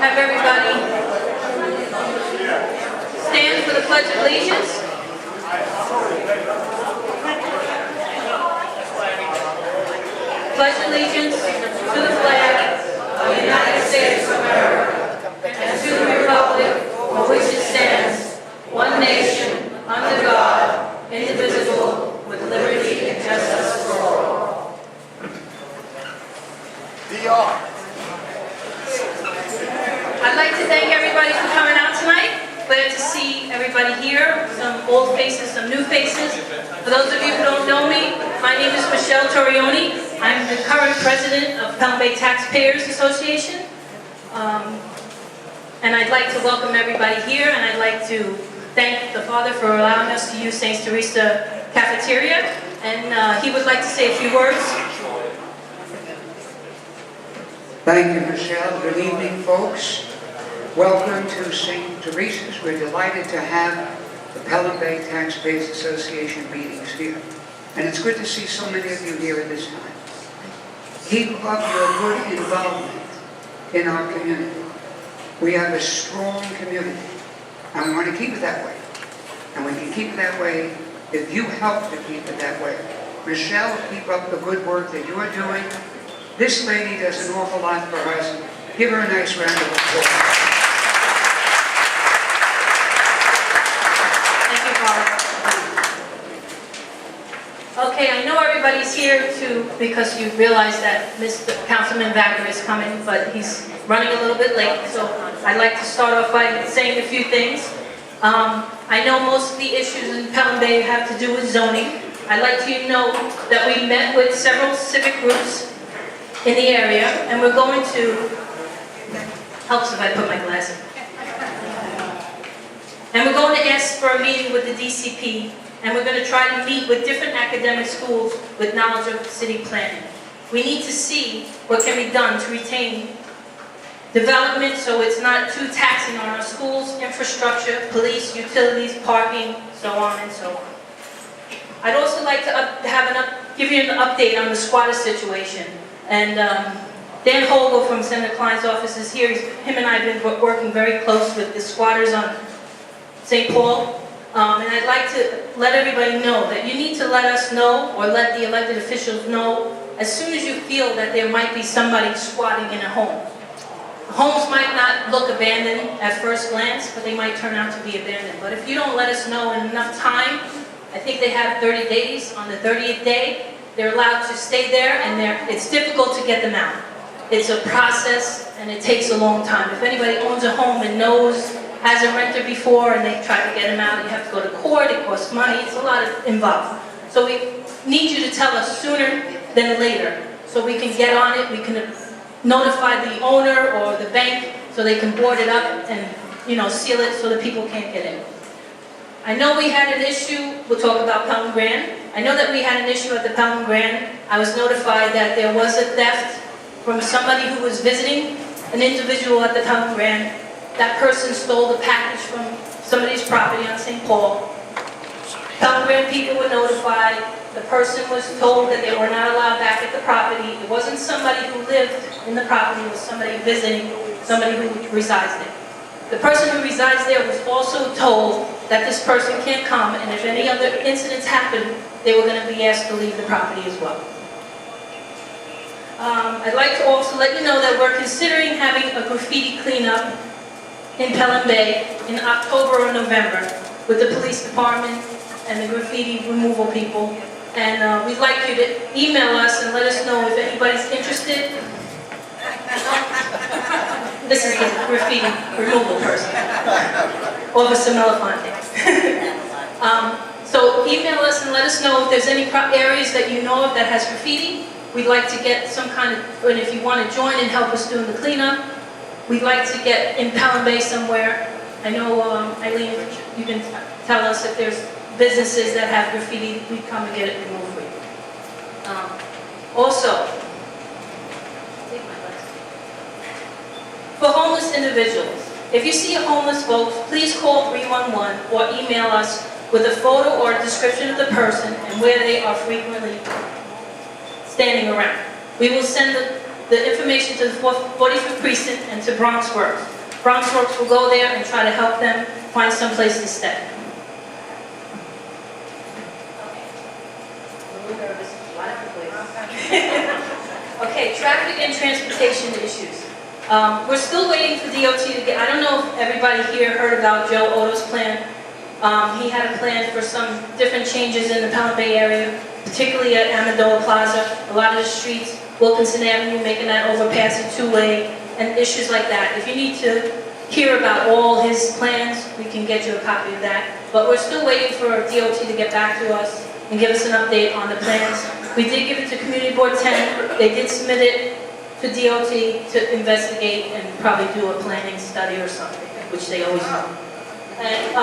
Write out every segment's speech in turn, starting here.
have everybody stand for the Pledge of Allegiance. Pledge allegiance to the flag of the United States of America and to the republic for which it stands, one nation, under God, indivisible, with liberty and justice for all. I'd like to thank everybody for coming out tonight. Glad to see everybody here, some old faces, some new faces. For those of you who don't know me, my name is Michelle Torioni. I'm the current president of Pelham Bay Taxpayers Association. And I'd like to welcome everybody here, and I'd like to thank the Father for allowing us to use St. Teresa cafeteria. And he would like to say a few words. Thank you, Michelle. Good evening, folks. Welcome to St. Teresa's. We're delighted to have the Pelham Bay Taxpayers Association meetings here. And it's good to see so many of you here at this time. Keep up your good involvement in our community. We have a strong community, and we want to keep it that way. And we can keep it that way if you help to keep it that way. Michelle, keep up the good work that you are doing. This lady does an awful lot for us. Give her a nice round of applause. Thank you, Paula. Okay, I know everybody's here because you realize that Mr. Councilman Vacca is coming, but he's running a little bit late, so I'd like to start off by saying a few things. I know most of the issues in Pelham Bay have to do with zoning. I'd like you to know that we met with several civic groups in the area, and we're going to, helps if I put my glasses, and we're going to ask for a meeting with the DCP, and we're going to try to meet with different academic schools with knowledge of city planning. We need to see what can be done to retain development so it's not too taxing on our schools, infrastructure, police, utilities, parking, so on and so on. I'd also like to give you an update on the squatter situation. And Dan Hogle from Senator Klein's office is here. Him and I have been working very close with the squatters on St. Paul. And I'd like to let everybody know that you need to let us know, or let the elected officials know, as soon as you feel that there might be somebody squatting in a home. Homes might not look abandoned at first glance, but they might turn out to be abandoned. But if you don't let us know in enough time, I think they have 30 days. On the 30th day, they're allowed to stay there, and it's difficult to get them out. It's a process, and it takes a long time. If anybody owns a home and has a renter before, and they try to get them out, you have to go to court, it costs money, it's a lot involved. So we need you to tell us sooner than later, so we can get on it, we can notify the owner or the bank, so they can board it up and seal it so that people can't get in. I know we had an issue, we'll talk about Pelham Grand. I know that we had an issue at the Pelham Grand. I was notified that there was a theft from somebody who was visiting an individual at the Pelham Grand. That person stole the package from somebody's property on St. Paul. Pelham Grand people were notified. The person was told that they were not allowed back at the property. It wasn't somebody who lived in the property, it was somebody visiting, somebody who resides there. The person who resides there was also told that this person can't come, and if any other incidents happen, they were going to be asked to leave the property as well. I'd like to also let you know that we're considering having a graffiti cleanup in Pelham Bay in October or November with the police department and the graffiti removal people. And we'd like you to email us and let us know if anybody's interested. This is the graffiti removal person, Officer Melafonte. So email us and let us know if there's any areas that you know of that has graffiti. We'd like to get some kind of, and if you want to join and help us doing the cleanup, we'd like to get in Pelham Bay somewhere. I know, Eileen, you can tell us if there's businesses that have graffiti, we'd come and get it removed for you. Also, for homeless individuals, if you see homeless folks, please call 311 or email us with a photo or a description of the person and where they are frequently standing around. We will send the information to the 45th Precinct and to Bronx Works. Bronx Works will go there and try to help them find some place to stay. Okay, traffic and transportation issues. We're still waiting for DOT to get, I don't know if everybody here heard about Joe Otto's plan. He had a plan for some different changes in the Pelham Bay area, particularly at Amendola Plaza, a lot of the streets, Wilkinson Avenue, making that overpass a two-way, and issues like that. If you need to hear about all his plans, we can get you a copy of that. But we're still waiting for DOT to get back to us and give us an update on the plans. We did give it to Community Board 10. They did submit it to DOT to investigate and probably do a planning study or something, which they always do. And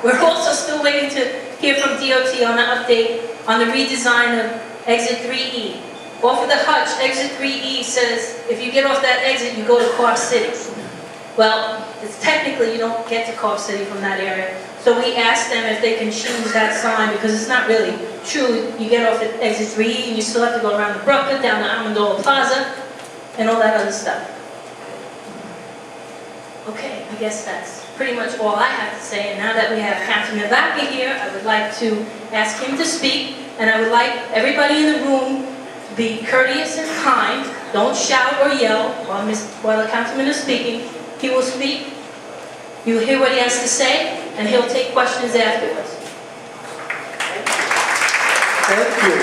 we're also still waiting to hear from DOT on an update on the redesign of Exit 3E. Off of the Hutch, Exit 3E says if you get off that exit, you go to Carp City. Well, it's technically you don't get to Carp City from that area. So we asked them if they can change that sign because it's not really true. You get off at Exit 3E and you still have to go around the Vacca, down to Amendola Plaza, and all that other stuff. Okay, I guess that's pretty much all I have to say. And now that we have Councilman Vacca here, I would like to ask him to speak, and I would like everybody in the room to be courteous and kind. Don't shout or yell while the councilman is speaking. He will speak. You will hear what he has to say, and he'll take questions afterwards. Thank you.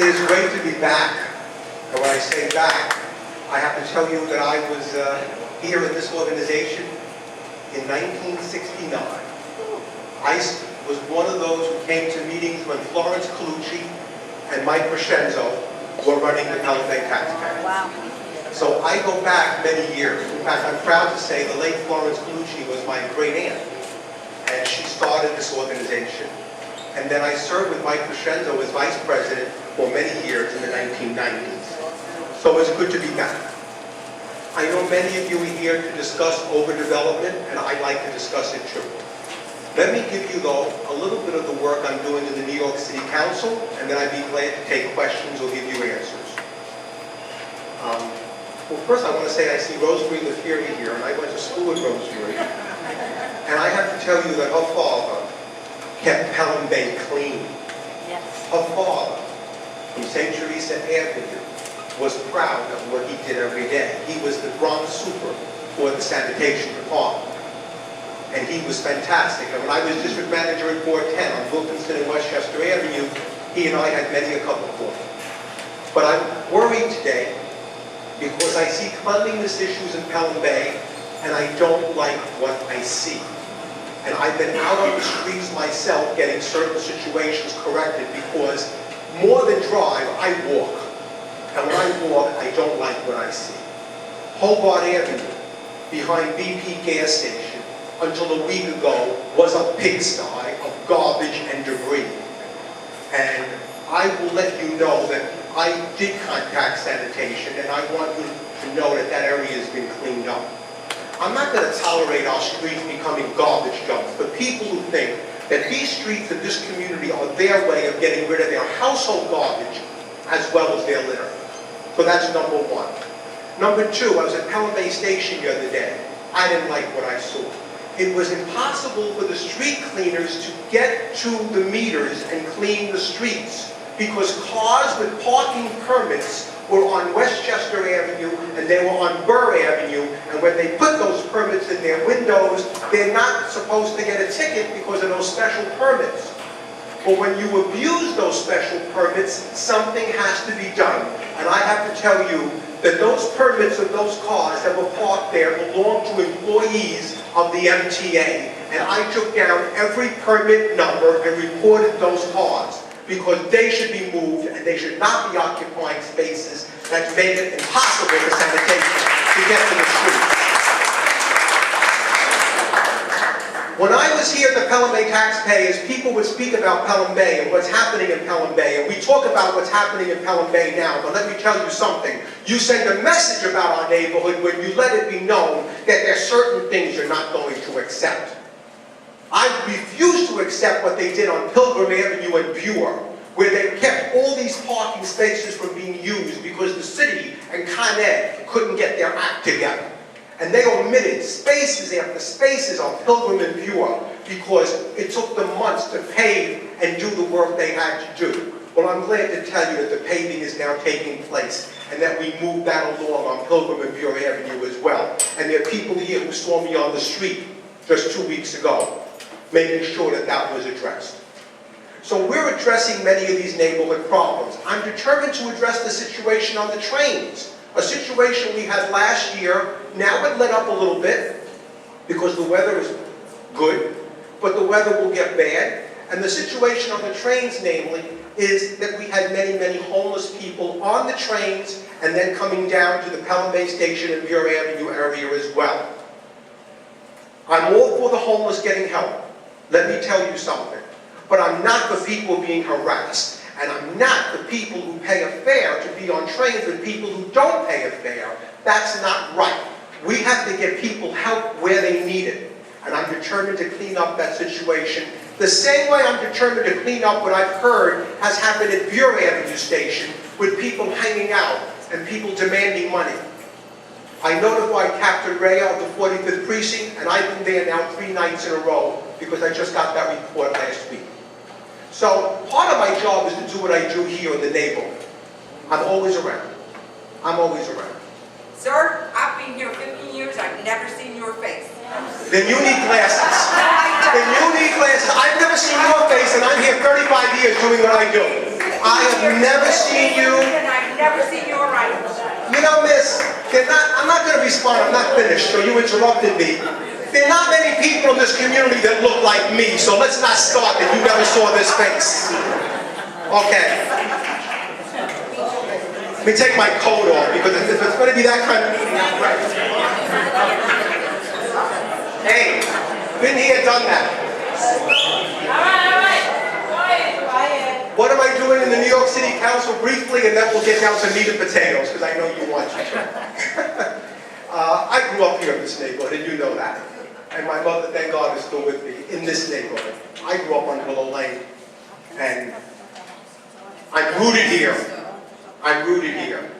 It is great to be back. And when I say back, I have to tell you that I was here in this organization in 1969. I was one of those who came to meetings when Florence Colucci and Mike Crescenzo were running the Pelham Bay Taxpayers. Wow. So I go back many years. In fact, I'm proud to say the late Florence Colucci was my great aunt, and she started this organization. And then I served with Mike Crescenzo as vice president for many years in the 1990s. So it's good to be back. I know many of you are here to discuss overdevelopment, and I'd like to discuss it too. Let me give you, though, a little bit of the work I'm doing in the New York City Council, and then I'd be glad to take questions or give you answers. Well, first I want to say I see Rosemary Leferi here, and I went to school with Rosemary. And I have to tell you that her father kept Pelham Bay clean. Yes. Her father, from St. Teresa Avenue, was proud of what he did every day. He was the Bronx super for the sanitation department. And he was fantastic. And when I was district manager at Ward 10 on Wilkinson and Westchester Avenue, he and I had many a cup of coffee. But I'm worried today because I see cleanliness issues in Pelham Bay, and I don't like what I see. And I've been out on the streets myself getting certain situations corrected because more than drive, I walk. And when I walk, I don't like what I see. Hobart Avenue, behind BP gas station, until a week ago, was a pigsty of garbage and debris. And I will let you know that I did contact sanitation, and I want you to know that that area has been cleaned up. I'm not going to tolerate our streets becoming garbage dumps for people who think that these streets in this community are their way of getting rid of their household garbage as well as their litter. So that's number one. Number two, I was at Pelham Bay Station the other day. I didn't like what I saw. It was impossible for the street cleaners to get to the meters and clean the streets because cars with parking permits were on Westchester Avenue and they were on Burr Avenue, and when they put those permits in their windows, they're not supposed to get a ticket because of those special permits. But when you abuse those special permits, something has to be done. And I have to tell you that those permits of those cars that were parked there belong to employees of the MTA. And I took down every permit number and reported those cars, because they should be moved and they should not be occupying spaces that make it impossible for sanitation to get to the streets. When I was here at the Pelham Bay Taxpayers, people would speak about Pelham Bay and what's happening in Pelham Bay, and we talk about what's happening in Pelham Bay now, but let me tell you something. You send a message about our neighborhood when you let it be known that there are certain things you're not going to accept. I refuse to accept what they did on Pilgrim Avenue and Buer, where they kept all these parking spaces from being used because the city and Con Ed couldn't get their act together. And they omitted spaces after spaces on Pilgrim and Buell because it took them months to pave and do the work they had to do. Well, I'm glad to tell you that the paving is now taking place and that we moved that along on Pilgrim and Buell Avenue as well. And there are people here who saw me on the street just 2 weeks ago, making sure that that was addressed. So we're addressing many of these neighborhood problems. I'm determined to address the situation on the trains, a situation we had last year. Now it let up a little bit because the weather is good, but the weather will get bad. And the situation on the trains, namely, is that we had many, many homeless people on the trains and then coming down to the Pelham Bay Station and Muir Avenue area as well. I'm all for the homeless getting help. Let me tell you something. But I'm not for people being harassed. And I'm not for people who pay a fare to be on trains with people who don't pay a fare. That's not right. We have to get people help where they need it. And I'm determined to clean up that situation. The same way I'm determined to clean up what I've heard has happened at Muir Avenue Station with people hanging out and people demanding money. I notified Captain Ray of the 45th Precinct, and I've been there now 3 nights in a row because I just got that report last week. So part of my job is to do what I do here in the neighborhood. I'm always around. I'm always around. Sir, I've been here 15 years. I've never seen your face. Then you need glasses. Then you need glasses. I've never seen your face, and I'm here 35 years doing what I do. I have never seen you. And I've never seen your writing. You know, miss, I'm not going to respond. I'm not finished, so you interrupted me. There are not many people in this community that look like me, so let's not start that you never saw this face. Okay. Let me take my coat off, because if it's going to be that kind of meeting, I'm ready. Hey, been here, done that. All right. Quiet. What am I doing in the New York City Council briefly, and then we'll get down to meat and potatoes, because I know you want to. I grew up here in this neighborhood, and you know that. And my mother, thank God, is still with me in this neighborhood. I grew up on Willow Lane, and I'm rooted here. I'm rooted here.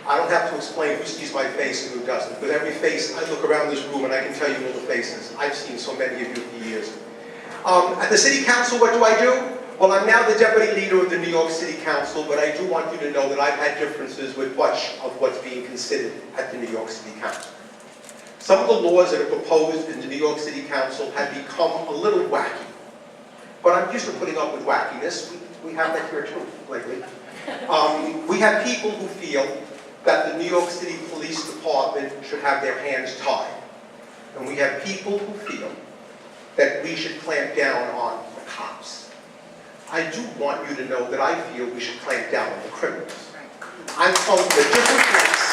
I don't have to explain who sees my face and who doesn't, because every face, I look around this room and I can tell you all the faces. I've seen so many of you for years. At the City Council, what do I do? Well, I'm now the Deputy Leader of the New York City Council, but I do want you to know that I've had differences with much of what's being considered at the New York City Council. Some of the laws that are proposed in the New York City Council have become a little wacky. But I'm used to putting up with wackiness. We have that here too, lately. We have people who feel that the New York City Police Department should have their hands tied. And we have people who feel that we should clamp down on the cops. I do want you to know that I feel we should clamp down on the criminals. I've come to a different place.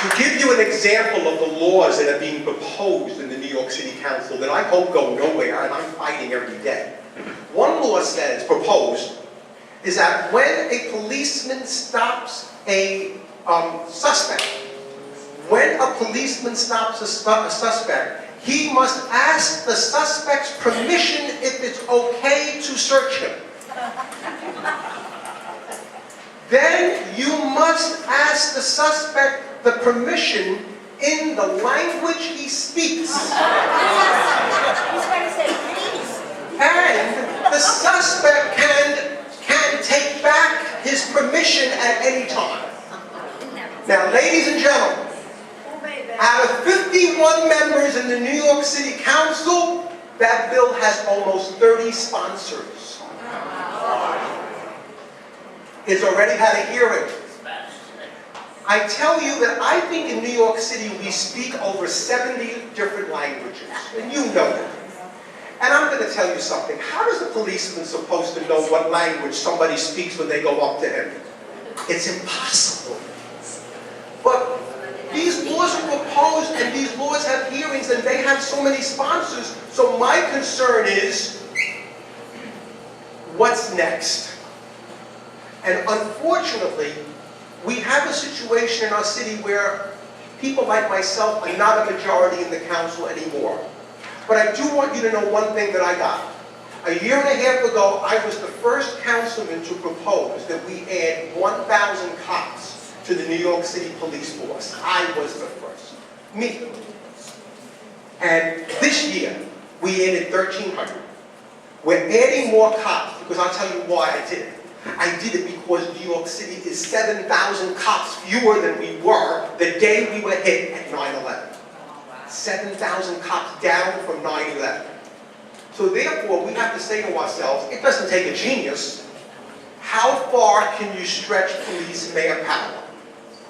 To give you an example of the laws that are being proposed in the New York City Council that I hope go nowhere, and I'm fighting every day. One law says, proposed, is that when a policeman stops a suspect, he must ask the suspect's permission if it's okay to search him. Then you must ask the suspect the permission in the language he speaks. And the suspect can take back his permission at any time. Now, ladies and gentlemen, out of 51 members in the New York City Council, that bill has almost 30 sponsors. It's already had a hearing. I tell you that I think in New York City we speak over 70 different languages, and you know that. And I'm going to tell you something. How is a policeman supposed to know what language somebody speaks when they go up to him? It's impossible. But these laws are proposed, and these laws have hearings, and they have so many sponsors. So my concern is, what's next? And unfortunately, we have a situation in our city where people like myself are not a majority in the council anymore. But I do want you to know one thing that I got. A year and a half ago, I was the first councilman to propose that we add 1,000 cops to the New York City Police Force. I was the first. Me. And this year, we added 1,300. We're adding more cops because I'll tell you why I did it. I did it because New York City is 7,000 cops fewer than we were the day we were hit at 9/11. 7,000 cops down from 9/11. So therefore, we have to say to ourselves, it doesn't take a genius. How far can you stretch police manpower?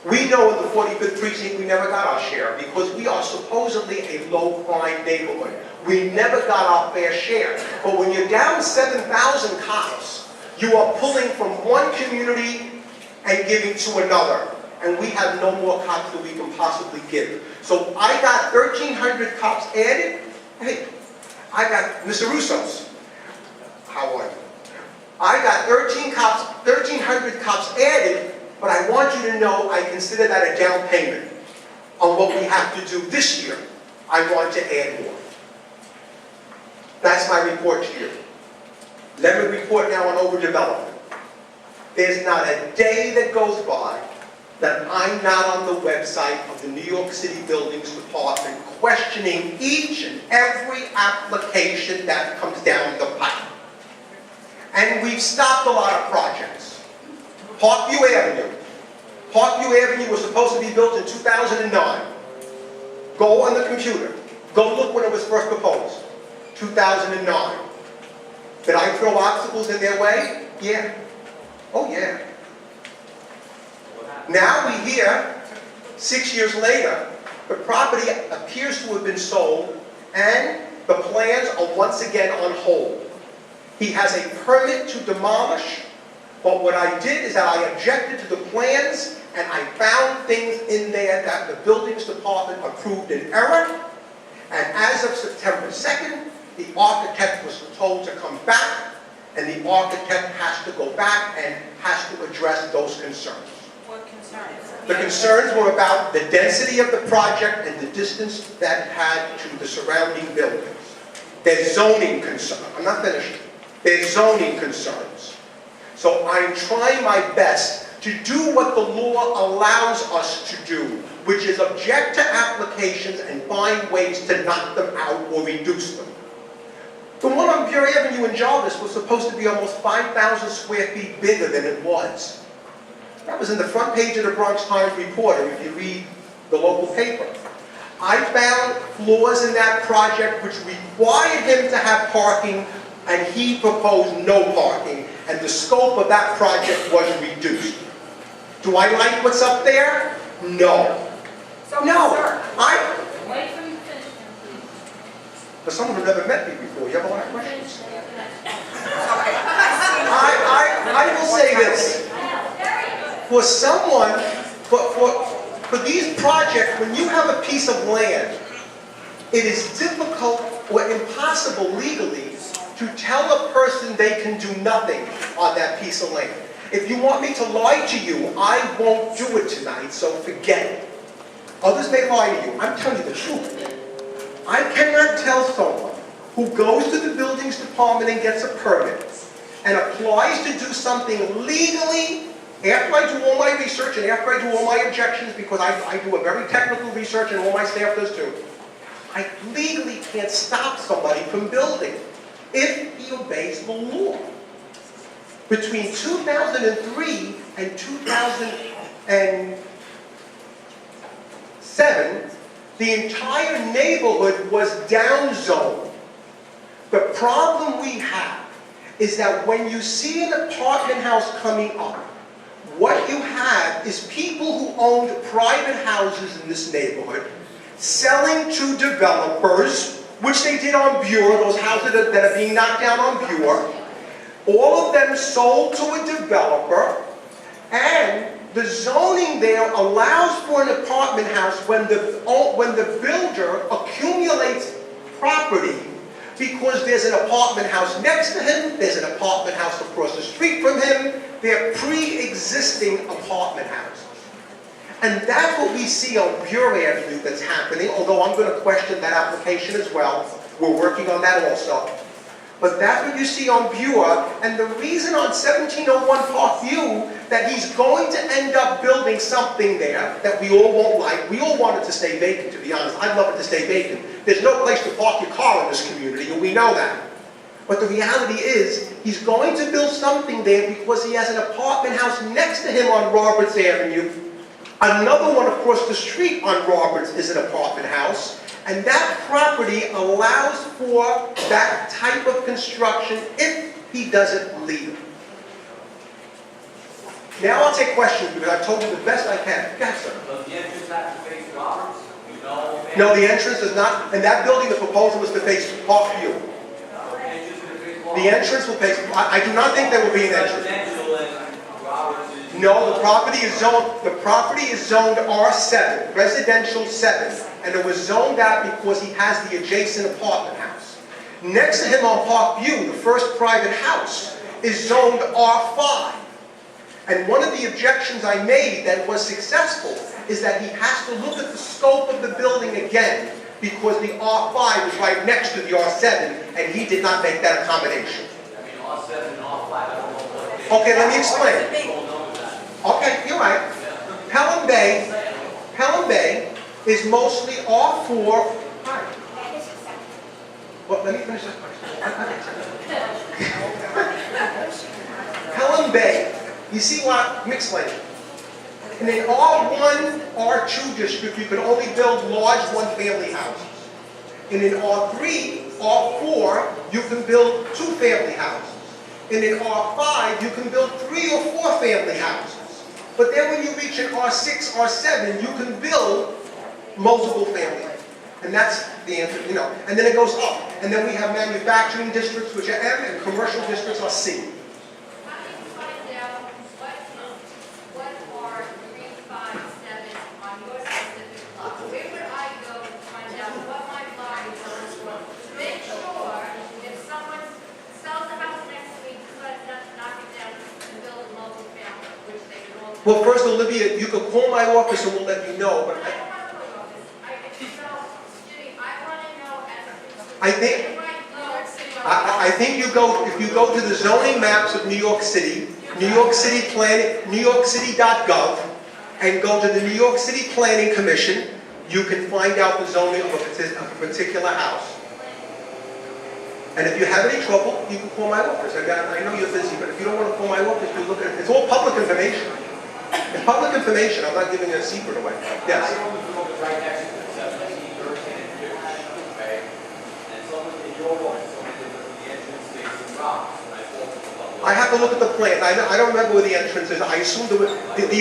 We know in the 45th precinct we never got our share because we are supposedly a low-crime neighborhood. We never got our fair share. But when you're down 7,000 cops, you are pulling from one community and giving to another. And we have no more cops than we can possibly give. So I got 1,300 cops added. Hey, I got Mr. Russo's. How are you? I got 1,300 cops added, but I want you to know I consider that a down payment on what we have to do this year. I want to add more. That's my report to you. Let me report now on overdevelopment. There's not a day that goes by that I'm not on the website of the New York City Buildings Department questioning each and every application that comes down the pipe. And we've stopped a lot of projects. Parkview Avenue. Parkview Avenue was supposed to be built in 2009. Go on the computer. Go look when it was first proposed. 2009. Did I throw obstacles in their way? Yeah. Oh yeah. Now we hear, 6 years later, the property appears to have been sold and the plans are once again on hold. He has a permit to demolish, but what I did is that I objected to the plans and I found things in there that the buildings department approved in error. And as of September 2nd, the architect was told to come back, and the architect has to go back and has to address those concerns. What concerns? The concerns were about the density of the project and the distance that it had to the surrounding buildings. There's zoning concerns. I'm not finished. There's zoning concerns. So I'm trying my best to do what the law allows us to do, which is object to applications and find ways to knock them out or reduce them. The one on Pure Avenue in Jarvis was supposed to be almost 5,000 square feet bigger than it was. That was in the front page of the Bronx Times Reporter if you read the local paper. I found flaws in that project which required him to have parking, and he proposed no parking, and the scope of that project was reduced. Do I like what's up there? No. So, No. sir, Wait for me to finish, please. For someone who never met me before, you have a lot of questions. okay. I will say this. For someone, for these projects, when you have a piece of land, it is difficult or impossible legally to tell a person they can do nothing on that piece of land. If you want me to lie to you, I won't do it tonight, so forget it. Others may lie to you. I'm telling you the truth. I cannot tell someone who goes to the buildings department and gets a permit and applies to do something legally after I do all my research and after I do all my objections, because I do a very technical research and all my staff does too. I legally can't stop somebody from building if he obeys the law. Between 2003 and 2007, the entire neighborhood was downzoned. The problem we have is that when you see an apartment house coming up, what you have is people who owned private houses in this neighborhood selling to developers, which they did on Buer, those houses that are being knocked down on Buer. All of them sold to a developer, and the zoning there allows for an apartment house when the builder accumulates property, because there's an apartment house next to him, there's an apartment house across the street from him, they're pre-existing apartment houses. And that's what we see on Buer Avenue that's happening, although I'm going to question that application as well. We're working on that also. But that's what you see on Buer, and the reason on 1701 Parkview that he's going to end up building something there that we all won't like. We all want it to stay vacant, to be honest. I'd love it to stay vacant. There's no place to park your car in this community, and we know that. But the reality is, he's going to build something there because he has an apartment house next to him on Roberts Avenue. Another one across the street on Roberts is an apartment house. And that property allows for that type of construction if he doesn't leave. Now I'll take questions because I've told you the best I can. Yes, sir. Does the entrance have to face Roberts? You know? No, the entrance does not. And that building, the proposal was to face Parkview. The entrance will face. I do not think there will be an entrance. Residential and Roberts is. No, the property is zoned. The property is zoned R7, residential 7. And it was zoned out because he has the adjacent apartment house. Next to him on Parkview, the first private house, is zoned R5. And one of the objections I made that was successful is that he has to look at the scope of the building again because the R5 is right next to the R7 and he did not make that accommodation. I mean, R7 and R5, I don't know what. Okay, let me explain. People know that. Okay, you're right. Pelham Bay is mostly R4. Right. Well, let me finish this question. Pelham Bay, you see what? Let me explain. In an R1, R2 district, you can only build large one-family houses. In an R3, R4, you can build two-family houses. In an R5, you can build 3 or 4 family houses. But then when you reach an R6, R7, you can build multiple family. And that's the answer, you know. And then it goes up. And then we have manufacturing districts, which are M, and commercial districts are C. How do you find out what are 3, 5, 7 on your specific lot? Where would I go to find out what my lot is for? Make sure if someone sells a house next to me, decides not to knock it down and build a multi-family, which they can all. Well, first, Olivia, you can call my office and we'll let you know. But I don't want to go to office. Jimmy, I want to know as a consumer. I think- I think you go, if you go to the zoning maps of New York City, New York City Planning, NewYorkCity.gov, and go to the New York City Planning Commission, you can find out the zoning of a particular house. And if you have any trouble, you can call my office. I know you're busy, but if you don't want to call my office, you look at it. It's all public information. It's public information. I'm not giving a secret away. Yes. I own the building right next to it, 17, 13, and 15, okay? And someone in your office, someone did the entrance facing Roberts, and I thought it was I have to look at the plan. I don't remember where the entrance is. I assume the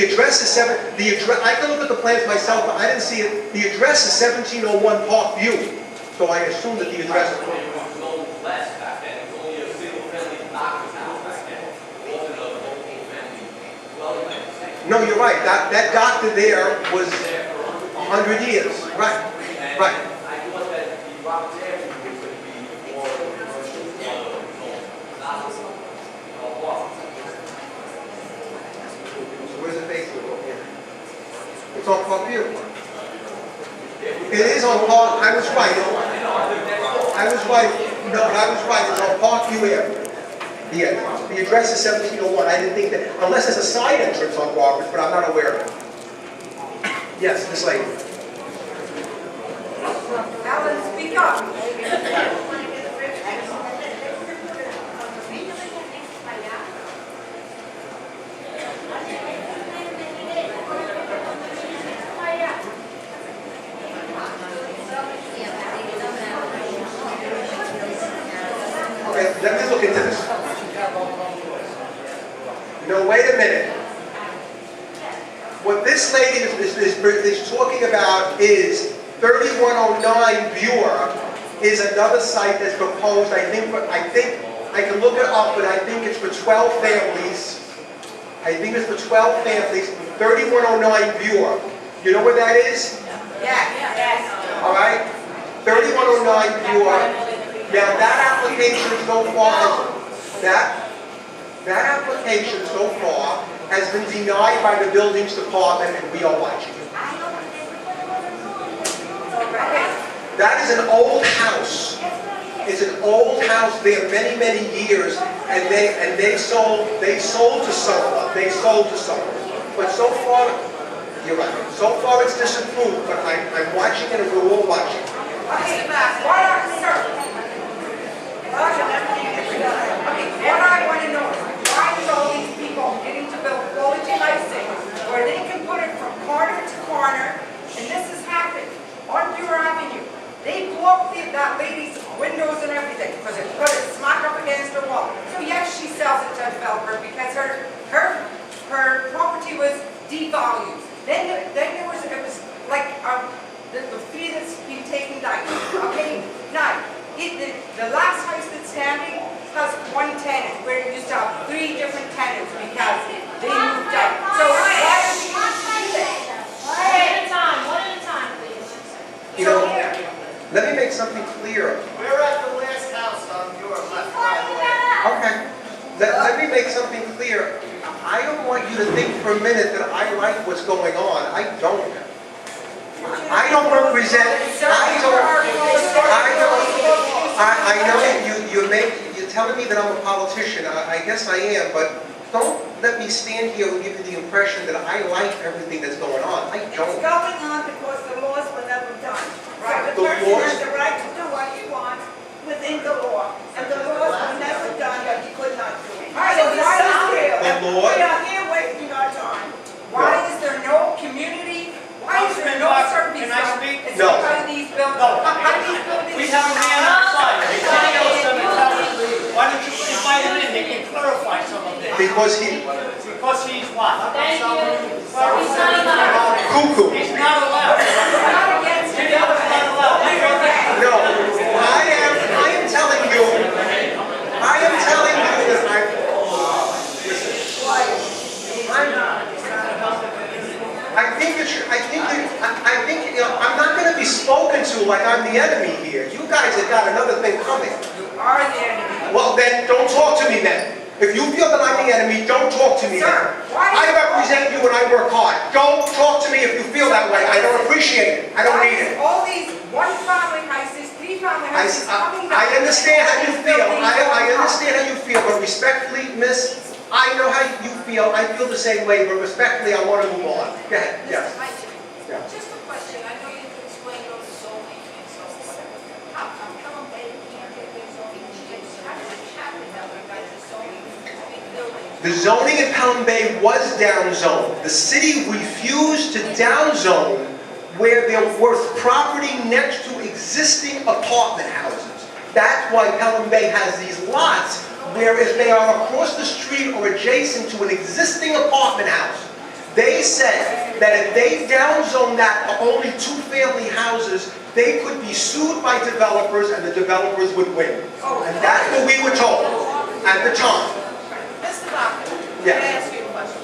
address is I can look at the plans myself, but I didn't see it. The address is 1701 Parkview. So I assume that the address is. It was no less back then, it was only a single-family doctor's house back then. It wasn't a multi-family dwelling like the same. No, you're right. That doctor there was There for 100 years. Right. And Right. I thought that the Roberts Avenue was going to be more commercial, not apartments. So where's the Facebook over here? It's on Parkview. It is on Park. I was right. I was right. No, but I was right. It's on Parkview Avenue. The entrance. The address is 1701. I didn't think that, unless there's a side entrance on Roberts, but I'm not aware of it. Yes, this lady. Alan, speak up. Okay, let me look into this. No, wait a minute. What this lady is talking about is 3109 Buer is another site that's proposed, I think I can look it up, but I think it's for 12 families. I think it's for 12 families, 3109 Buer. You know where that is? Yes. All right? 3109 Buer. Now that application so far, that application so far has been denied by the buildings department, and we are watching. That is an old house. It's an old house there, many, many years, and they sold to someone. They sold to someone. But so far, you're right. So far it's disapproved, but I'm watching it and we're all watching. Okay, what I want to know is why is all these people getting to build quality housing where they can put it from corner to corner, and this has happened on Pure Avenue. They blocked that lady's windows and everything because it put it smack up against the wall. So yes, she sells it to a developer because her property was devalued. Then it was like the fee that's been taken down. Okay, now the last house that's standing has one tenant where it used to have 3 different tenants because they moved out. So why are we going to do that? One at a time, please. You know, let me make something clear. We're at the last house on your left, by the way. Okay. Let me make something clear. I don't want you to think for a minute that I like what's going on. I don't. I don't represent. I know you're telling me that I'm a politician. I guess I am, but don't let me stand here and give you the impression that I like everything that's going on. I It's don't. going on because the laws were never done. Right. So the person has the right to do what he wants within the law. And the laws were never done that he could not do it. All right, So so we why is stop there- here. The law- We are here wasting our time. Why is there no community? Why is there no service? Can I speak? It's No. because of these buildings. No. How do these buildings? We have a man outside. He can't tell us them to tell us. Why don't you invite him in? They can clarify some of this. Because he Because he's what? Thank you. He's not allowed. cuckoo. He's not allowed. We're not against He's not allowed. No, I am telling you that I'm not going to be spoken to like I'm the enemy here. You guys have got another thing coming. You are the enemy. Well, then don't talk to me then. If you feel that I'm the enemy, don't talk to me then. Sir, why- I represent you and I work hard. Don't talk to me if you feel that way. I don't appreciate it. I don't Why need is it. all these one-family houses, three-family houses coming down? I understand how you and feel. buildings I going up? understand how you feel, but respectfully, miss, I know how you feel. I feel the same way, but respectfully, I want to move on. Go ahead. Yes. Yeah. Just a question, I know you can explain about the zoning and so forth. How come Pelham Bay can't get their zoning changed? How does it happen that we got the zoning big buildings? The zoning in Pelham Bay was down zoned. The city refused to down zone where there was property next to existing apartment houses. That's why Pelham Bay has these lots, whereas they are across the street or adjacent to an existing apartment house. They said that if they downzone that to only 2-family houses, they could be sued by developers and the developers would win. And that's what we were told at the time. Mr. Vacca, Yeah. can I ask you a question?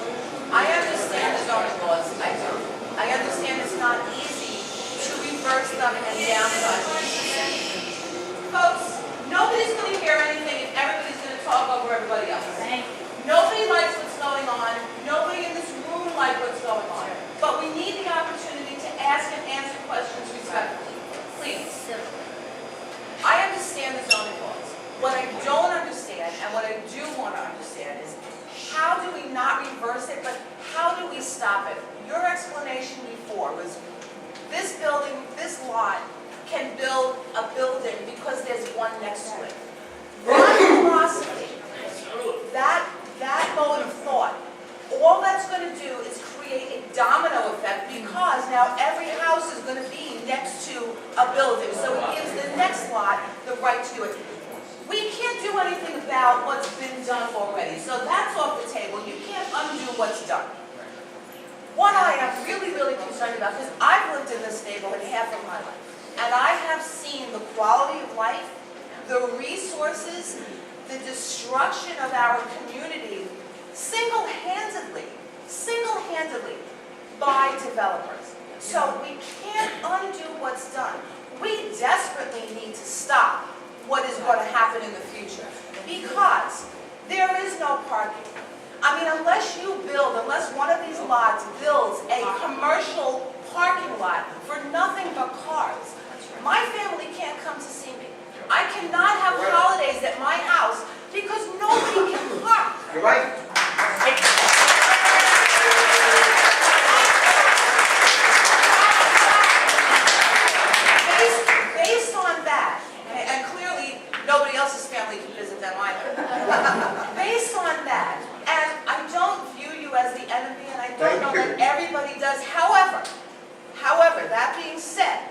I understand the zoning laws, I do. I understand it's not easy to reverse them and downsize. Folks, nobody's going to hear anything if everybody's going to talk over everybody else. Nobody likes what's going on. Nobody in this room likes what's going on. But we need the opportunity to ask and answer questions respectfully. Please. I understand the zoning laws. What I don't understand, and what I do want to understand, is how do we not reverse it, but how do we stop it? Your explanation before was this building, this lot, can build a building because there's one next to it. That philosophy, that mode of thought, all that's going to do is create a domino effect because now every house is going to be next to a building. So it gives the next lot the right to do it. We can't do anything about what's been done already. So that's off the table. You can't undo what's done. What I am really, really concerned about, because I've lived in this neighborhood half of my life, and I have seen the quality of life, the resources, the destruction of our community single-handedly by developers. So we can't undo what's done. We desperately need to stop what is going to happen in the future because there is no parking. I mean, unless one of these lots builds a commercial parking lot for nothing but cars, my family can't come to see me. I cannot right. Based on that, okay, and clearly nobody else's family can visit them either. Based on that, and I don't view you as the enemy, and I don't know that everybody does. However, that being said,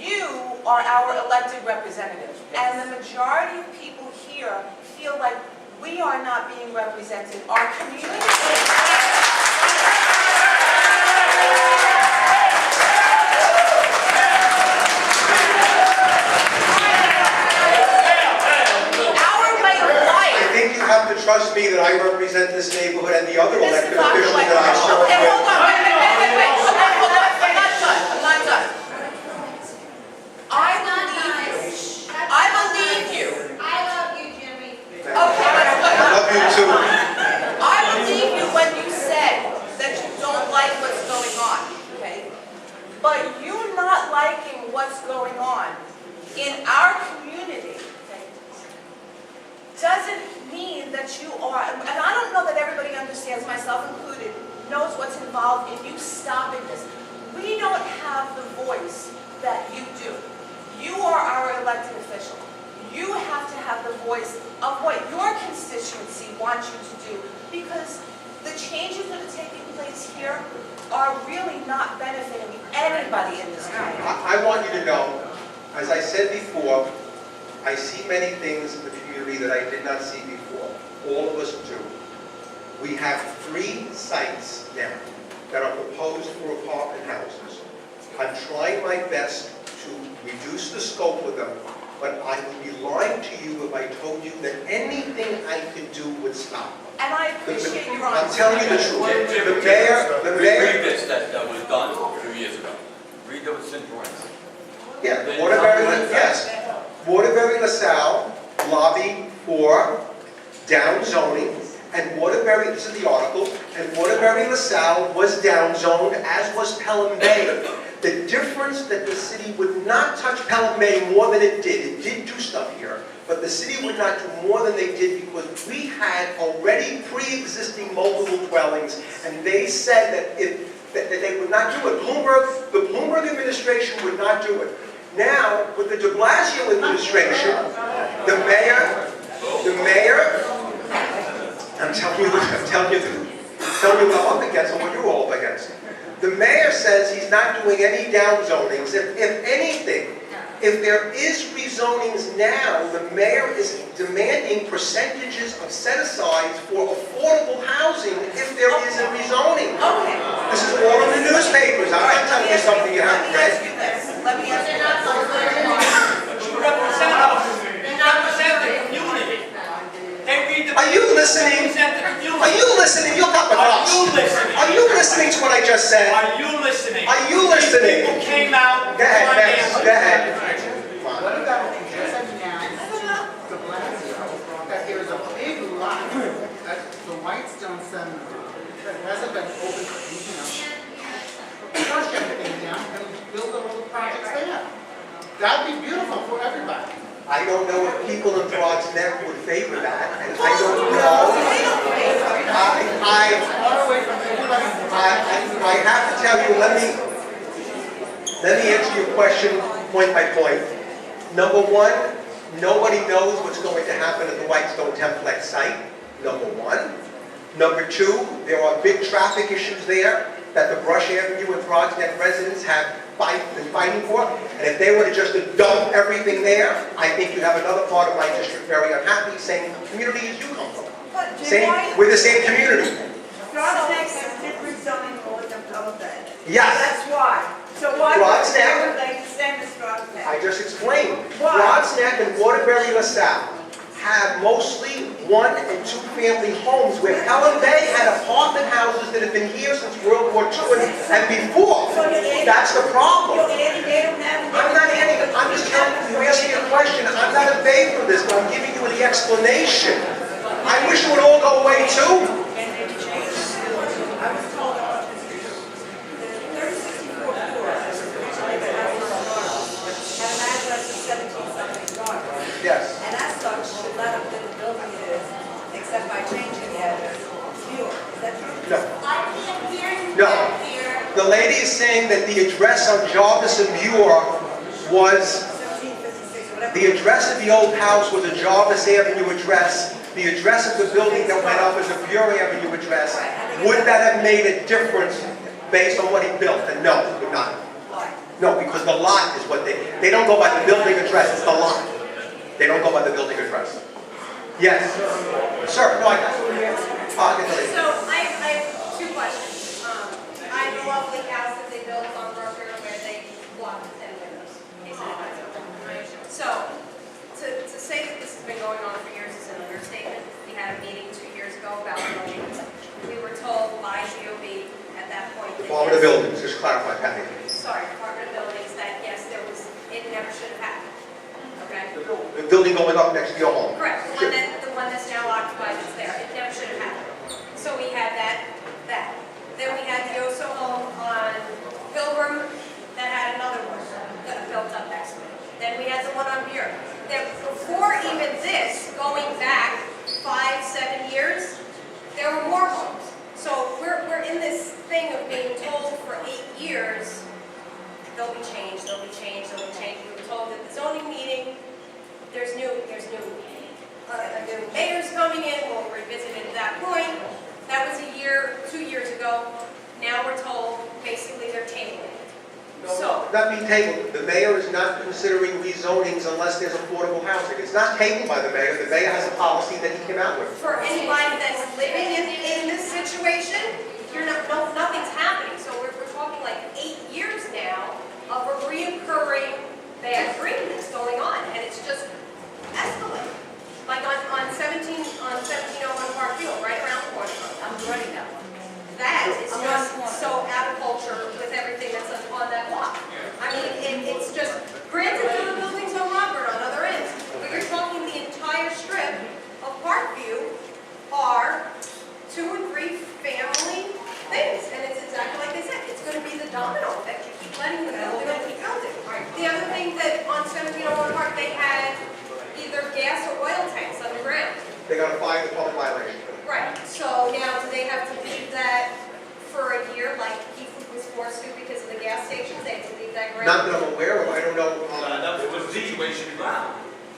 you are our elected representative, and the majority of people here feel like we are not being represented. Our community. You have to trust me that I represent this neighborhood and the other elected officials that I serve Okay, hold with. on, wait, hold on, I'm not done. I believe you. I love you, Jimmy. Okay, that's good. I love you too. I believe you when you said that you don't like what's going on, okay? But you not liking what's going on in our community, okay, doesn't mean that you are, and I don't know that everybody understands, myself included, knows what's involved in you stopping this. We don't have the voice that you do. You are our elected official. You have to have the voice of what your constituency wants you to do, because the changes that are taking place here are really not benefiting anybody in this country. I want you to know, as I said before, I see many things in the community that I did not see before. All of us do. We have 3 sites now that are proposed for apartment houses. I'm trying my best to reduce the scope of them, but I would be lying to you if I told you that anything I could do would stop them. And I appreciate your I'm honesty. telling you the truth. The mayor... Read this that was done a few years ago. Read those drawings. Yeah, Waterbury LaSalle lobbied for down zoning, and Waterbury, this is the article, and Waterbury LaSalle was down zoned, as was Pelham Bay. The difference that the city would not touch Pelham Bay more than it did do stuff here, but the city would not do more than they did because we had already pre-existing multiple dwellings, and they said that they would not do it. The Bloomberg administration would not do it. Now, with the de Blasio administration, the mayor, I'm telling you what I'm up against and what you're all up against. The mayor says he's not doing any down zonings. If anything, if there is rezonings now, the mayor is demanding percentages of set-asides for affordable housing if there is a rezoning. Okay. This is all in the newspapers. I'm not telling you something you haven't read. Let me ask you this. You represent us. You represent the community. They read the... Are you listening? Represent the community. Are you listening? You'll come across. Are you listening? Are you listening to what I just said? Are you listening? Are you listening? People came out... Go ahead, Max. Go ahead. What about what you just announced to Blasio, that there is a big lot at the Whitestone Cemetery that hasn't been open for 8 years? Crush everything down and build all the projects there. That'd be beautiful for everybody. I don't know if people in Broad's Neck would favor that, and I don't know. Far away from everybody. I have to tell you, let me answer your question point by point. Number one, nobody knows what's going to happen at the Whitestone Templex site, number one. Number two, there are big traffic issues there that the Brush Avenue and Broad's Neck residents have been fighting for. And if they were to just dump everything there, I think you'd have another part of my district very unhappy, same community as you come from. We're the same community. Broad's Neck has different zoning laws than Pelham Bay. Yes. That's why. So why Broad's would Neck. they extend this Broad's Neck? I just explained. Why? Broad's Neck and Waterbury LaSalle have mostly 1- and 2-family homes, where Pelham Bay had apartment houses that have been here since World War II and before. That's the problem. I'm not adding, I'm just telling you, you're asking a question. I'm not a vague for this, but I'm giving you the explanation. I wish it would all go away too. I was told about this. The 3064 had an address of 17 something Garden. Yes. And as such, should let them build the building it is, except by changing the viewer, is that true? No. I can't hear you No. back here. The lady is saying that the address on Jarvis and Muir was, 1756, whatever. the address of the old house was a Jarvis Avenue address. The address of the building that went up is a Bury Avenue address. Would that have made a difference based on what he built? And no, it would not. Why? No, because the lot is what they don't go by the building address, it's the lot. They don't go by the building address. Yes. Sir, no, I'll get the lady. So I have two questions. I have a lovely house that they built on Broker where they blocked the 10 windows. They said it was open. So to say that this has been going on for years is an understatement. We had a meeting 2 years ago about building. We were told by GOB at that point. that Department of yes- Buildings, just clarify, Patty. Sorry, Department of Buildings, that yes, it never should have happened. Okay? The building going up next to your home. Correct, the one that's now occupied is there, it never should have happened. So we had that. Then we had the Oso home on Pilgrim that had another one that built up next to it. Then we had the one on Bury. Then before even this, going back 5-7 years, there were more homes. So we're in this thing of being told for 8 years, they'll be changed, they'll be changed, they'll be changed. We were told at the zoning meeting, there's new mayor's coming in, we'll revisit it at that point. That was 2 years ago. Now we're told, basically, they're tabling it. So, Not being tabled, the mayor is not considering rezonings unless there's affordable housing. It's not tabled by the mayor has a policy that he came out with. for anybody that's living in this situation, nothing's happening. So we're talking like 8 years now of a reoccurring bad dream that's going on, and it's just escalating. Like on 1701 Park Hill, right around the corner. I'm running that one. That is just so out of culture with everything that's on that block. I mean, it's just, granted, there are buildings on Robert on other ends, but you're talking the entire strip of Parkview are 2 and 3 family things. And it's exactly like they said, it's going to be the domino effect. You keep letting the building keep building. The other thing that on 1701 Park, they had either gas or oil tanks underground. They got a fine, the public violation. Right, so now do they have to leave that for a year, like he was forced to because of the gas stations? They have to leave that ground? Not that I'm aware of, I don't know. That was the situation in ground.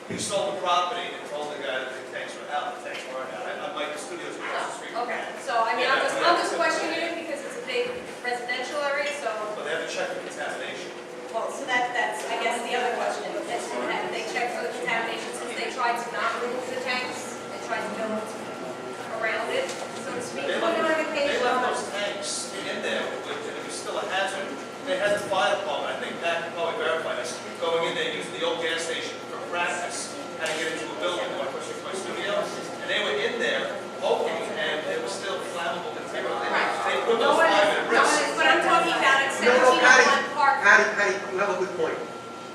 He sold the property and told the guy that the tanks were out, the tanks weren't out. The studio's across the street. Okay, so I mean, I'm just questioning it because it's a big residential area, so, But they haven't checked the contamination. well, so that's, I guess, the other question. Is, have they checked for the contamination since they tried to not remove the tanks? They tried to build around it, so to speak? They left those tanks in there, it was still a hazard. They had the fire department, I think Pat can probably verify this, going in there using the old gas station for practice, how to get into a building, like my studio, and they were in there poking, and it was still flammable material. They put those five at risk. But I'm talking about at No, Patty, 1701 Park. Patty, you have a good point.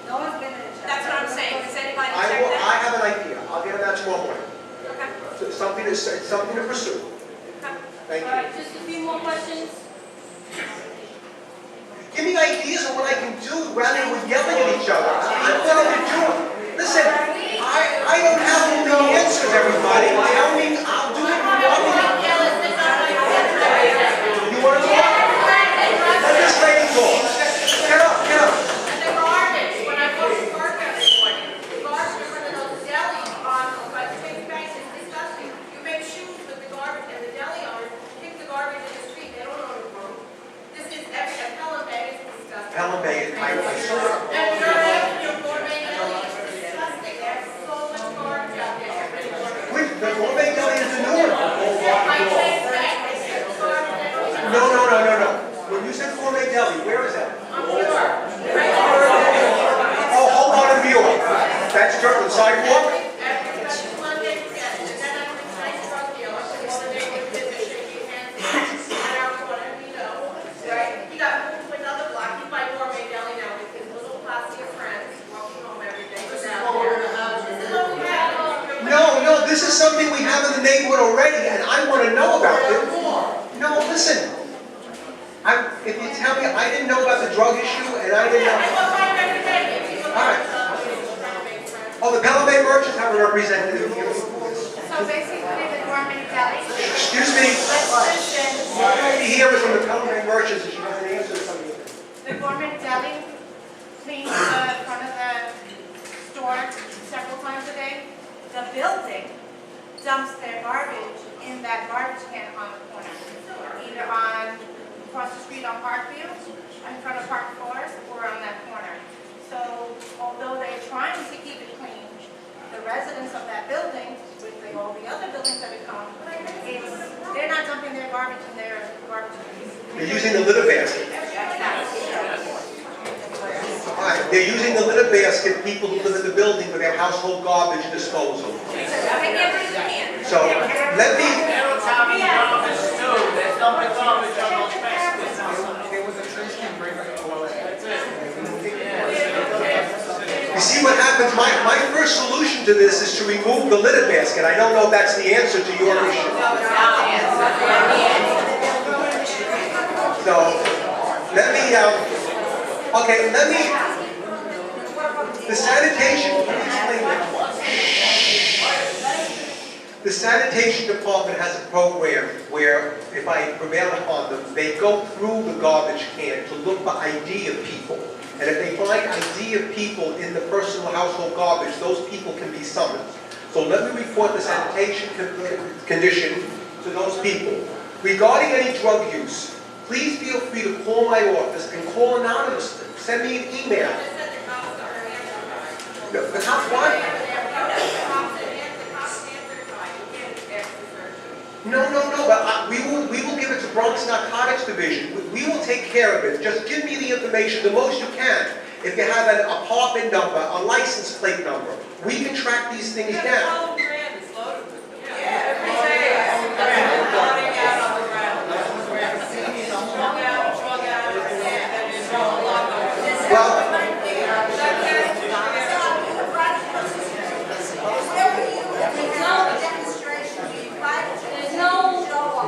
No one's been in a check. That's what I'm saying, has anybody I checked I that? have an idea, I'll get it out tomorrow morning. Okay. So it's something to pursue. Thank All you. right, just a few more questions. Give me ideas on what I can do rather than yelling at each other. I'm telling the truth. Listen, I don't have all the answers, everybody. Tell me, I'll do it. You want to talk? Let this lady talk. Get up, get up. And the garbage, when I go to work every morning, the garbage in front of those delis on, like, big bags is disgusting. You make shoes with the garbage and the deli owners pick the garbage in the street, they don't know the room. This is every, Pelham Bay is disgusting. Pelham Bay, I saw. And your gourmet deli is disgusting, there's so much garbage out there. Which, the gourmet deli is the new one. I take back, they said garbage and No. When you said gourmet deli, where is that? I'm pure. Oh, hold on a view. That's dirt on the sidewalk? No, this is something we have in the neighborhood already, and I want to know about it. No, listen. If you tell me, I didn't know about the drug issue, and I didn't know. All right. Oh, the Pelham Bay merchants have a representative here. So basically, the gourmet deli hear it from the Pelham merchants and she has an answer to some of the things. The gourmet deli cleans the front of the store several times a day. The building dumps their garbage in that garbage can on the corner, either across the street on Parkview, in front of Park Forest, or on that corner. So although they're trying to keep it clean, the residents of that building, with all the other buildings that have come, they're not dumping their garbage in their garbage cans. They're using the litter basket. All right, they're using the litter basket, people who live in the building, for their household garbage disposal. So, let me... There was dumping garbage on those baskets. There was a trash can break in the toilet. You see what happens? My first solution to this is to remove the litter basket. I don't know if that's the answer to your issue. So, let me, the sanitation department has a program where, if I prevail upon them, they go through the garbage can to look for ID of people. And if they find ID of people in the personal household garbage, those people can be summoned. So let me report the sanitation condition to those people. Regarding any drug use, please feel free to call my office and call anonymously. Send me an email. The cops what? No, but we will give it to Bronx Narcotics Division. We will take care of it. Just give me the information, the most you can. If you have an apartment number, a license plate number, we can track these things down.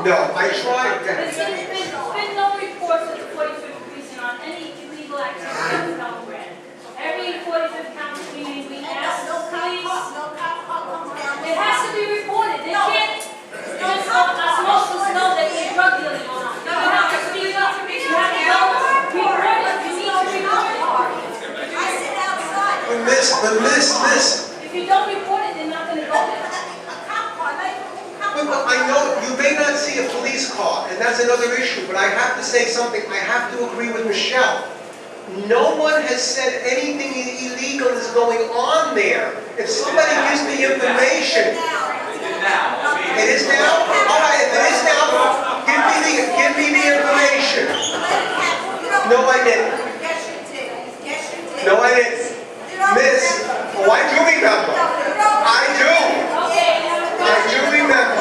No, I tried that. There's been no reports of the 45th precinct on any illegal activity on Pelham Grant. Every 45th council meeting we ask, please, it has to be reported. They can't just osmosis know that there's drug dealing going on. You have to speak up. You have to go report it. You need to report it. I sit outside. But miss. If you don't report it, they're not going to go there. But I know you may not see a police car, and that's another issue, but I have to say something. I have to agree with Michelle. No one has said anything illegal is going on there. If somebody gives me information... It is now? All right, if it is now, give me the information. No, I didn't. No, I didn't. Miss, oh, I do remember. I do remember.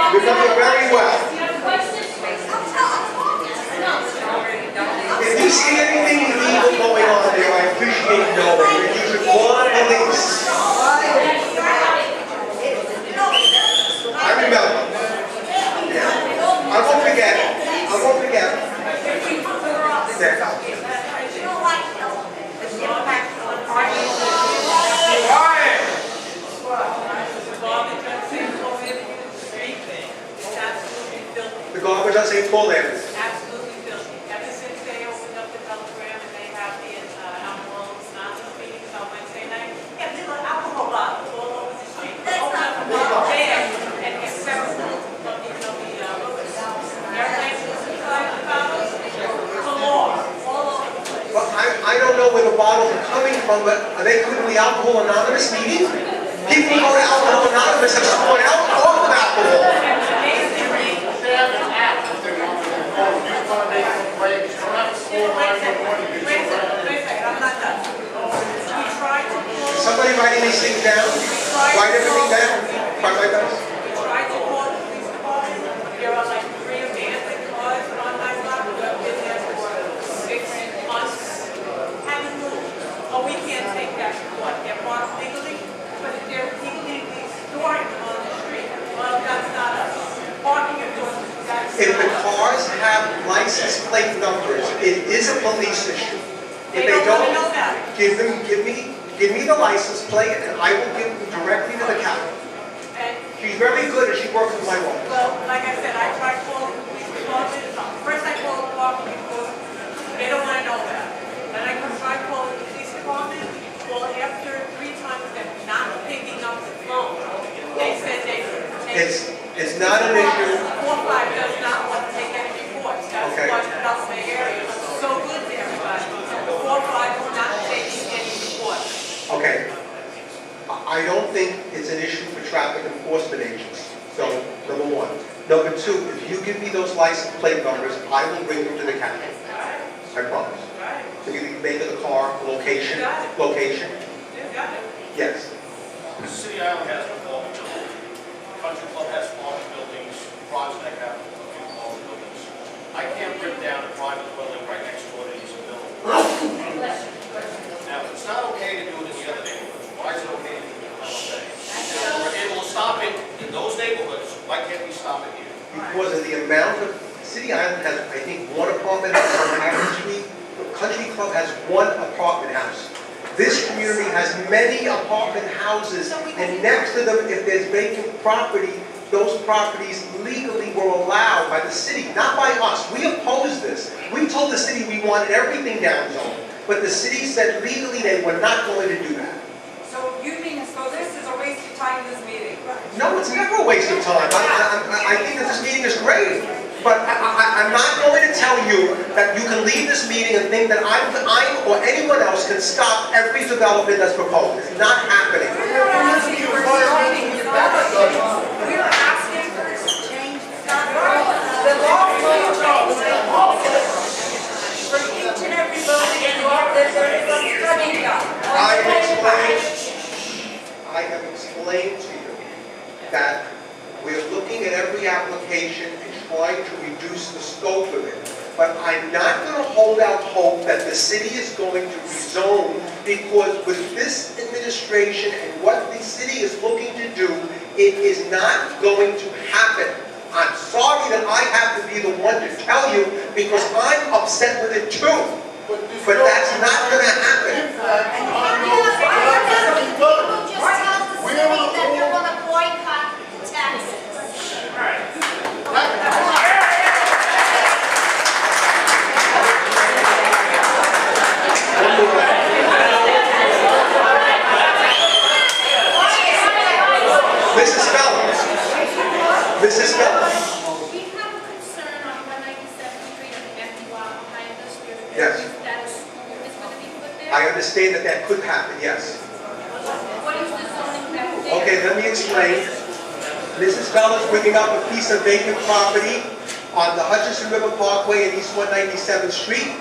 Remember very well. If you see anything illegal going on there, I appreciate knowing. If you should call the police. I remember. Yeah. I won't forget it. The garbage on St. Paul Avenue. Absolutely filthy. Ever since they opened up the telegram and they have the alcohol anonymous meetings on Wednesday night, yeah, little alcohol bottles all over the street. They open up a bottle there and get several of the airplanes inside the bottles. Galore, all over the place. Well, I don't know where the bottles are coming from, but are they coming from the Alcohol Anonymous meeting? People who go to Alcohol Anonymous have sworn out off of alcohol. Somebody writing these things down? Write everything down? Try my best. We tried to call the police department. There are like 3 abandoned cars on my block. We've been there for 6 months. Haven't moved. Oh, we can't take that to court. They're parked legally, but if they're legally storing them on the street, well, that's not us. Parking enforcement, that's If the not us. cars have license plate numbers, it is a police issue. If They don't want to know that. give me the license plate, and I will give them directly to the captain. And, She's very good, and she works with my wife. well, like I said, I tried calling the police department. two, if you give me those license plate numbers, I will bring them to the county. I promise. So you can make it the car, location, location? Yes. City Island has apartment buildings. Country Club has apartment buildings. Prospect have apartment buildings. I can't rip down a private dwelling right next door to these buildings. Now, if it's not okay to do it in the other neighborhoods, why is it okay to do it in Pelham? If we're able to stop it in those neighborhoods, why can't we stop it here? Because of the amount of, City Island has, I think, one apartment house on Harris Street. Country Club has one apartment house. This community has many apartment houses, and next to them, if there's vacant property, those properties legally were allowed by the city, not by us. We opposed this. We told the city we wanted everything down zone, but the city said legally they were not going to do that. So you mean, so this is a waste of time, this meeting? No, it's never a waste of time. I think that this meeting is great. But I'm not going to tell you that you can leave this meeting and think that I or anyone else can stop every development that's proposed. It's not happening. We're asking for something. We're asking for change. The law will change. For each and every building in law, there is a study done. I have explained to you that we're looking at every application and trying to reduce the scope of it. But I'm not going to hold out hope that the city is going to rezone, because with this administration and what the city is looking to do, it is not going to happen. I'm sorry that I have to be the one to tell you, because I'm upset with it too. But that's not going to happen. Mrs. Pelham. Mrs. Pelham. We have a concern on 197th Street and the empty lot behind us. Yes. That a school is going to be put there. I understand that that could happen, yes. What is the zoning back there? Okay, let me explain. Mrs. Bella's bringing up a piece of vacant property on the Hutchinson River Parkway in East 197th Street.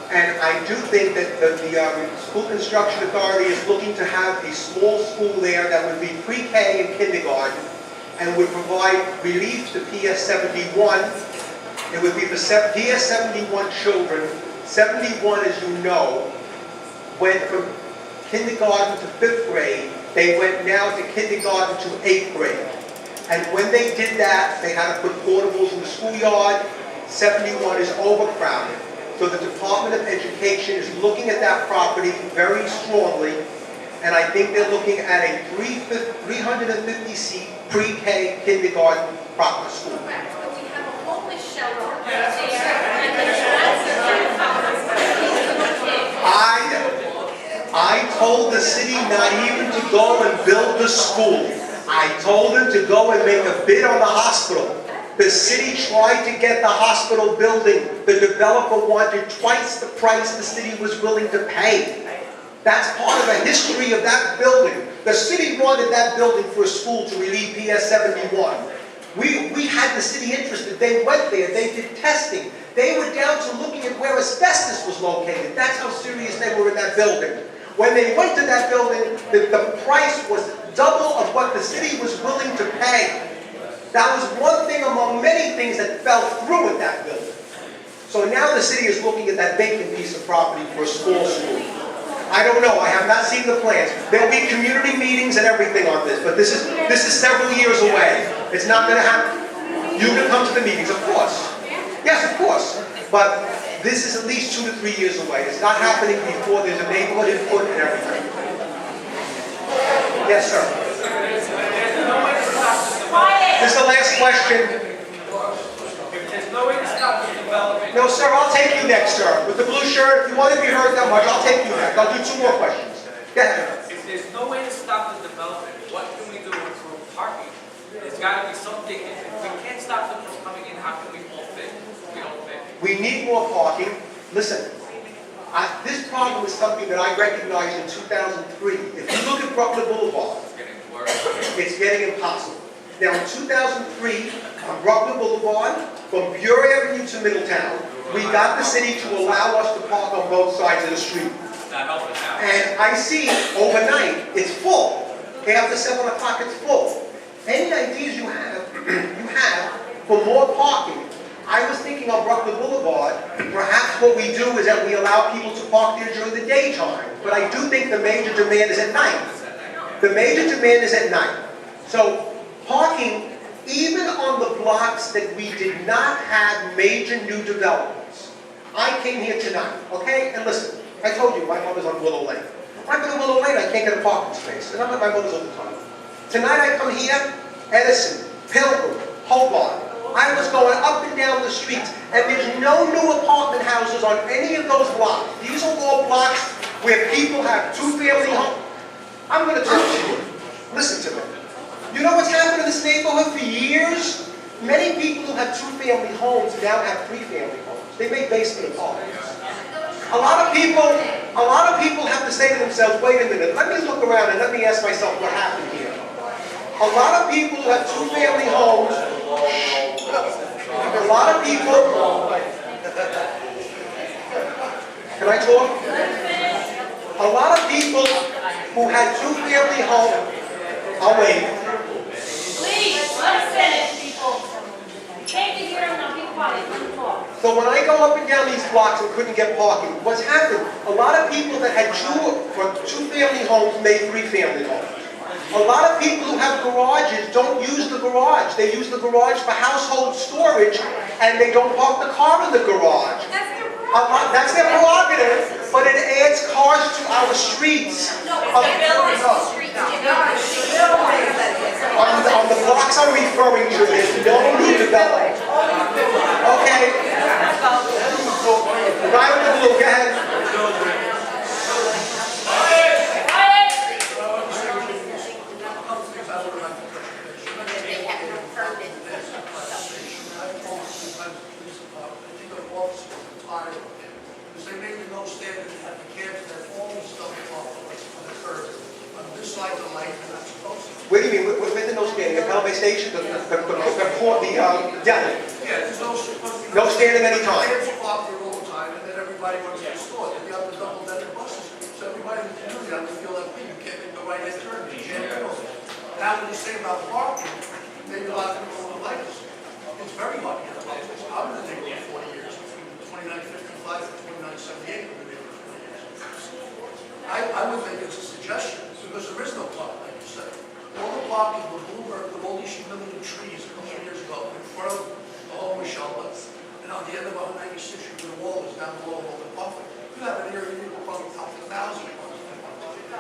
And I do think that the School Construction Authority is looking to have a small school there that would be pre-K and kindergarten, and would provide relief to PS 71. It would be for PS 71 children. 71, as you know, went from kindergarten to 5th grade. They went now to kindergarten to 8th grade. And when they did that, they had to put portables in the schoolyard. 71 is overcrowded. So the Department of Education is looking at that property very strongly, and I think they're looking at a 350-seat pre-K kindergarten proper school. Correct, but we have a homeless shelter I told the city not even to go and build the school. I told them to go and make a bid on the hospital. The city tried to get the hospital building. The developer wanted twice the price the city was willing to pay. That's part of the history of that building. The city wanted that building for a school to relieve PS 71. We had the city interested. They went there. They did testing. They were down to looking at where asbestos was located. That's how serious they were in that building. When they went to that building, the price was double of what the city was willing to pay. That was one thing among many things that fell through at that building. So now the city is looking at that vacant piece of property for a small school. I don't know. I have not seen the plans. There'll be community meetings and everything on this, but this is several years away. It's not going to happen. You can come to the meetings, of course. Yes, of course. But this is at least 2 to 3 years away. It's not happening before there's a neighborhood input and everything. Yes, sir. This is the last question. If there's no way to stop the development. No, sir, I'll take you next, sir. With the blue shirt, if you want to be heard that much, I'll take you next. I'll do 2 more questions. Go ahead. If there's no way to stop the development, what can we do to improve parking? There's got to be something. If we can't stop them from coming in, how can we all fit? We don't fit. We need more parking. Listen, this problem is something that I recognized in 2003. If you look at Brooklyn Boulevard, It's getting worse. it's getting impossible. Now, in 2003, on Brooklyn Boulevard, from Bury Avenue to Middletown. We got the city to allow us to park on both sides of the street. And I see overnight, it's full. After 7 o'clock, it's full. Any ideas you have for more parking? I was thinking on Brooklyn Boulevard, perhaps what we do is that we allow people to park there during the daytime. But I do think the major demand is at night. The major demand is at night. So parking, even on the blocks that we did not have major new developments. I came here tonight, okay? And listen, I told you my mother's on Willow Lane. I'm on Willow Lane, I can't get a parking space. And I'm at my mother's all the time. Tonight I come here, Edison, Pelham, Hobart. I was going up and down the streets, and there's no new apartment houses on any of those blocks. These are all blocks where people have two-family homes. I'm going to talk to you. Listen to me. You know what's happened in this neighborhood for years? Many people who have two-family homes now have three-family homes. They make basement apartments. A lot of people have to say to themselves, wait a minute, let me look around and let me ask myself what happened here. A lot of people who have two-family homes, a lot of people, can I talk? A lot of people who had two-family homes, I'll wait. Please, let us finish, people. You came to hear them, now be quiet, let them talk. So when I go up and down these blocks and couldn't get parking, what's happened? A lot of people that had two-family homes made three-family homes. A lot of people who have garages don't use the garage. They use the garage for household storage, and they don't park the car in the garage. That's their prerogative, but it adds cars to our streets. No, it's the buildings, the streets. On the blocks I'm referring to, there's no new development. Okay. Guy with the blue, go ahead. What do you mean? Where's the no standing? At Pelham Station? The deli? Yeah, there's no No standing anytime. Kids park there all the time, and then everybody runs to the store. Then you have the double-decker buses, so everybody in the community has to feel that way. You can't make the right-hand turn. You can't go. Now, when you say about parking, maybe a lot of people don't like this. It's very hard to get a parking space. I've been in the neighborhood for 40 years, from 2955 to 2978. I would think it's a suggestion, because there is no parking, like you said. All the parking with Bloomberg, with all these humility trees a couple of years ago, in front of the home with Shelby, and on the end of 196, the wall is down below all the buffer. You have an area you can probably top to 1,000.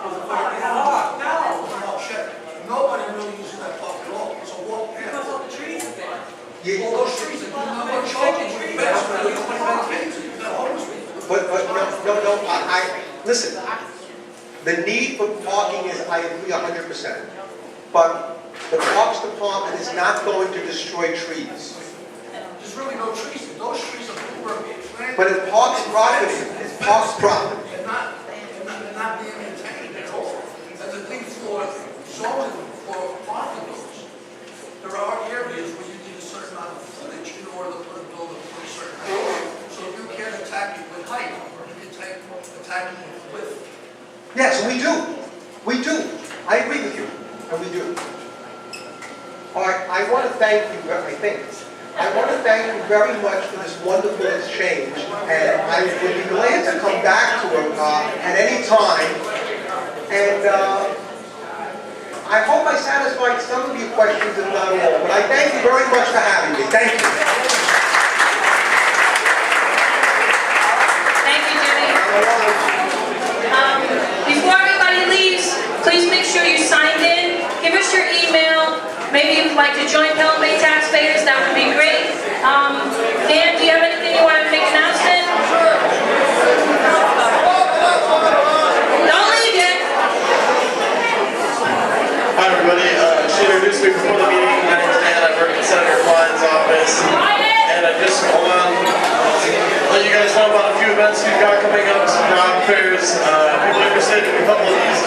No, check. Nobody really uses that park at all. It's a walk path. Because all the trees are there. Yeah. All those trees, and you're not charging for the beds, but nobody maintains it. You're not homeless people. But no, listen. The need for parking is, I agree 100%. But the Parks Department is not going to destroy trees. There's really no trees. Those trees are planted. But it's Parks property. It's Parks property. They're not being maintained at all. And the thing for zoning, for parking lots, there are areas where you need a certain amount of footage in order to put a building for a certain height. So if you can't attack it with height, you can attack it with width. Yes, we do. We do. I agree with you. And we do. All right, I want to thank you, I want to thank you very much for this wonderful exchange. And I would be glad to come back to it at any time. And I hope I satisfied some of your questions, if not all. But I thank you very much for having me. Thank you. Thank you, Jimmy. Before everybody leaves, please make sure you signed in. Give us your email. Maybe you'd like to join Pelham Bay Taxpayers. That would be great. Dan, do you have anything you want to make an announcement? Don't leave yet. Hi everybody. She introduced me before the meeting. My name is Dan. I work in Senator Klein's office. And I just want to let you guys know about a few events we've got coming up, some job fairs. People interested in a couple of these